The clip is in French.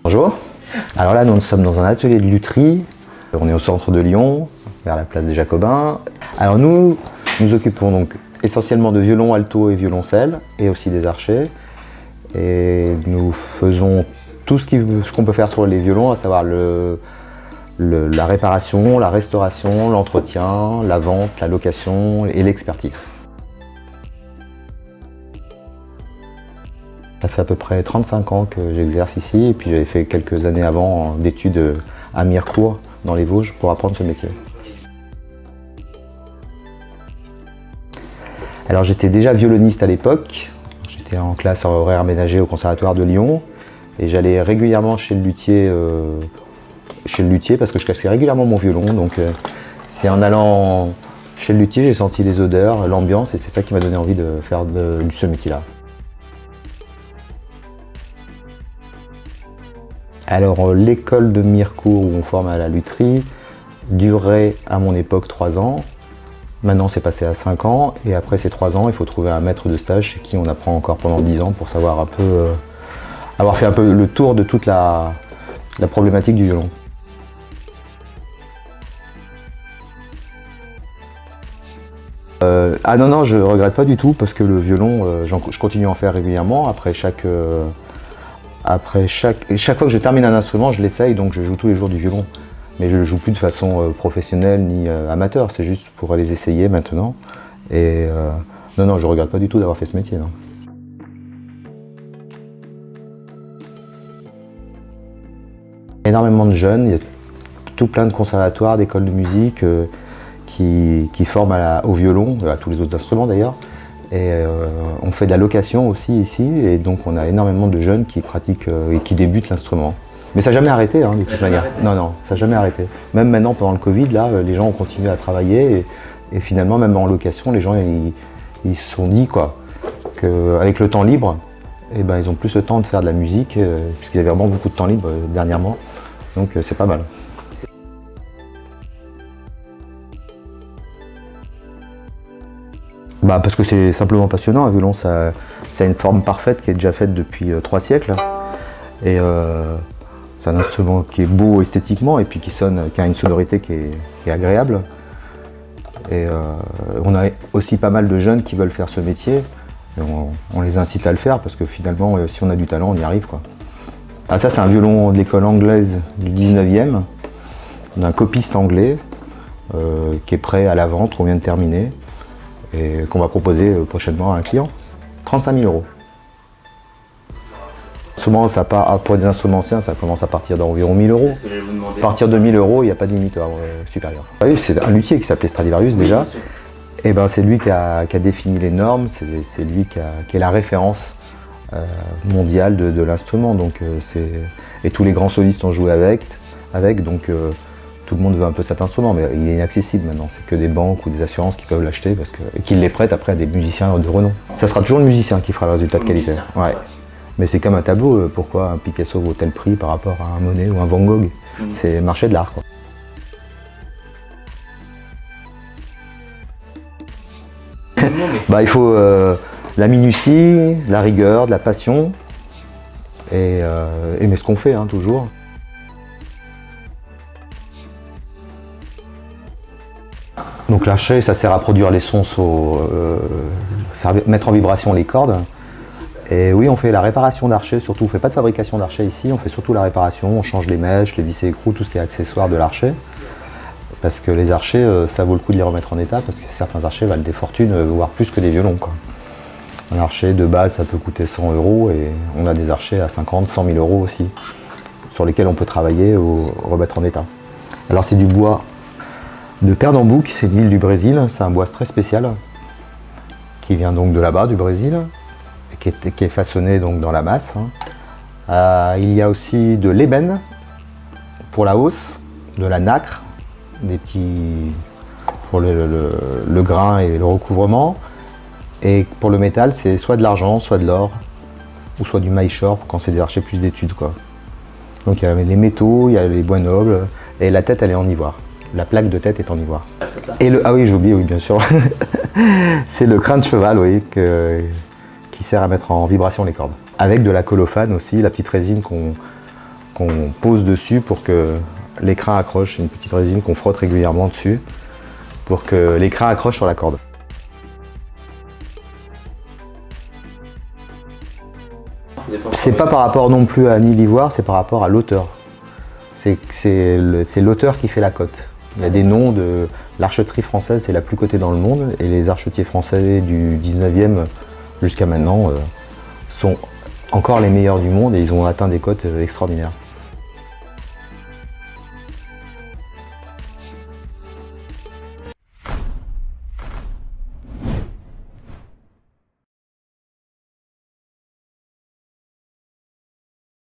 Bonjour, alors là nous sommes dans un atelier de lutherie, on est au centre de Lyon, vers la place des Jacobins. Alors nous occupons donc essentiellement de violon, alto et violoncelle, et aussi des archets. Et nous faisons tout ce qu'on peut faire sur les violons, à savoir la réparation, la restauration, l'entretien, la vente, la location et l'expertise. Ça fait à peu près 35 ans que j'exerce ici, et puis j'avais fait quelques années avant d'études à Mirecourt, dans les Vosges, pour apprendre ce métier. Alors j'étais déjà violoniste à l'époque, j'étais en classe horaire aménagée au Conservatoire de Lyon, et j'allais régulièrement chez le luthier parce que je cassais régulièrement mon violon. Donc c'est en allant chez le luthier, j'ai senti les odeurs, l'ambiance, et c'est ça qui m'a donné envie de faire ce métier-là. Alors l'école de Mirecourt où on forme à la lutherie durait à mon époque 3 ans. Maintenant c'est passé à 5 ans, et après ces 3 ans il faut trouver un maître de stage chez qui on apprend encore pendant 10 ans pour savoir un peu, avoir fait un peu le tour de toute la problématique du violon. Ah non, je regrette pas du tout, parce que le violon, je continue à en faire régulièrement. Chaque fois que je termine un instrument, je l'essaye, donc je joue tous les jours du violon. Mais je ne joue plus de façon professionnelle ni amateur, c'est juste pour les essayer maintenant. Et non, je ne regrette pas du tout d'avoir fait ce métier. Non. Énormément de jeunes, il y a tout plein de conservatoires, d'écoles de musique qui forment au violon, à tous les autres instruments d'ailleurs. Et on fait de la location aussi ici, et donc on a énormément de jeunes qui pratiquent et qui débutent l'instrument. Mais ça n'a jamais arrêté, de toute manière. Non, ça n'a jamais arrêté. Même maintenant, pendant le Covid, là, les gens ont continué à travailler, et finalement, même en location, les gens ils se sont dit qu'avec le temps libre, ils ont plus le temps de faire de la musique, puisqu'ils avaient vraiment beaucoup de temps libre dernièrement. Donc c'est pas mal. Parce que c'est simplement passionnant. Un violon, ça a une forme parfaite qui est déjà faite depuis 3 siècles. Et c'est un instrument qui est beau esthétiquement, et puis qui a une sonorité qui est agréable. Et on a aussi pas mal de jeunes qui veulent faire ce métier. Et on les incite à le faire, parce que finalement, si on a du talent, on y arrive, quoi. Ah, ça, c'est un violon de l'école anglaise du 19e, d'un copiste anglais qui est prêt à la vente, qu'on vient de terminer, et qu'on va proposer prochainement à un client. 35 000 €. Souvent, pour des instruments anciens, ça commence à partir d'environ 1 000 €. À partir de 1 000 € il n'y a pas de limite supérieure. Oui, c'est un luthier qui s'appelait Stradivarius déjà. Et c'est lui qui a défini les normes, c'est lui qui est la référence mondiale de l'instrument. Donc, et tous les grands solistes ont joué avec, donc tout le monde veut un peu cet instrument, mais il est inaccessible maintenant. C'est que des banques ou des assurances qui peuvent l'acheter, et qui les prêtent après à des musiciens de renom. Ça sera toujours le musicien qui fera le résultat de qualité. Ouais. Mais c'est comme un tableau, pourquoi un Picasso vaut tel prix par rapport à un Monet ou un Van Gogh? C'est le marché de l'art, quoi. Il faut la minutie, la rigueur, de la passion, et aimer ce qu'on fait, toujours. Donc l'archet, ça sert à produire les sons, mettre en vibration les cordes. Et oui, on fait la réparation d'archets, surtout. On ne fait pas de fabrication d'archets ici, on fait surtout la réparation. On change les mèches, les vis et écrous, tout ce qui est accessoire de l'archet. Parce que les archets, ça vaut le coup de les remettre en état, parce que certains archets valent des fortunes, voire plus que des violons, quoi. Un archet de base, ça peut coûter 100 €, et on a des archets à 50, 100 000 € aussi, sur lesquels on peut travailler ou remettre en état. Alors c'est du bois de Pernambouc, c'est l'île du Brésil, c'est un bois très spécial, qui vient donc de là-bas, du Brésil, et qui est façonné donc dans la masse. Il y a aussi de l'ébène pour la hausse, de la nacre, pour le grain et le recouvrement. Et pour le métal, c'est soit de l'argent, soit de l'or, ou soit du maillechort quand c'est des archets plus d'études, quoi. Donc il y a les métaux, il y a les bois nobles, et la tête elle est en ivoire. La plaque de tête est en ivoire. ça. Ah oui, j'ai oublié, oui, bien sûr. C'est le crin de cheval, oui, qui sert à mettre en vibration les cordes. Avec de la colophane aussi, la petite résine qu'on pose dessus pour que les crins accrochent. Une petite résine qu'on frotte régulièrement dessus pour que les crins accrochent sur la corde. C'est pas par rapport non plus à Nid d'Ivoire, c'est par rapport à l'auteur. C'est l'auteur qui fait la cote. Il y a des noms de... L'archeterie française, c'est la plus cotée dans le monde, et les archetiers français du 19e jusqu'à maintenant sont encore les meilleurs du monde, et ils ont atteint des cotes extraordinaires.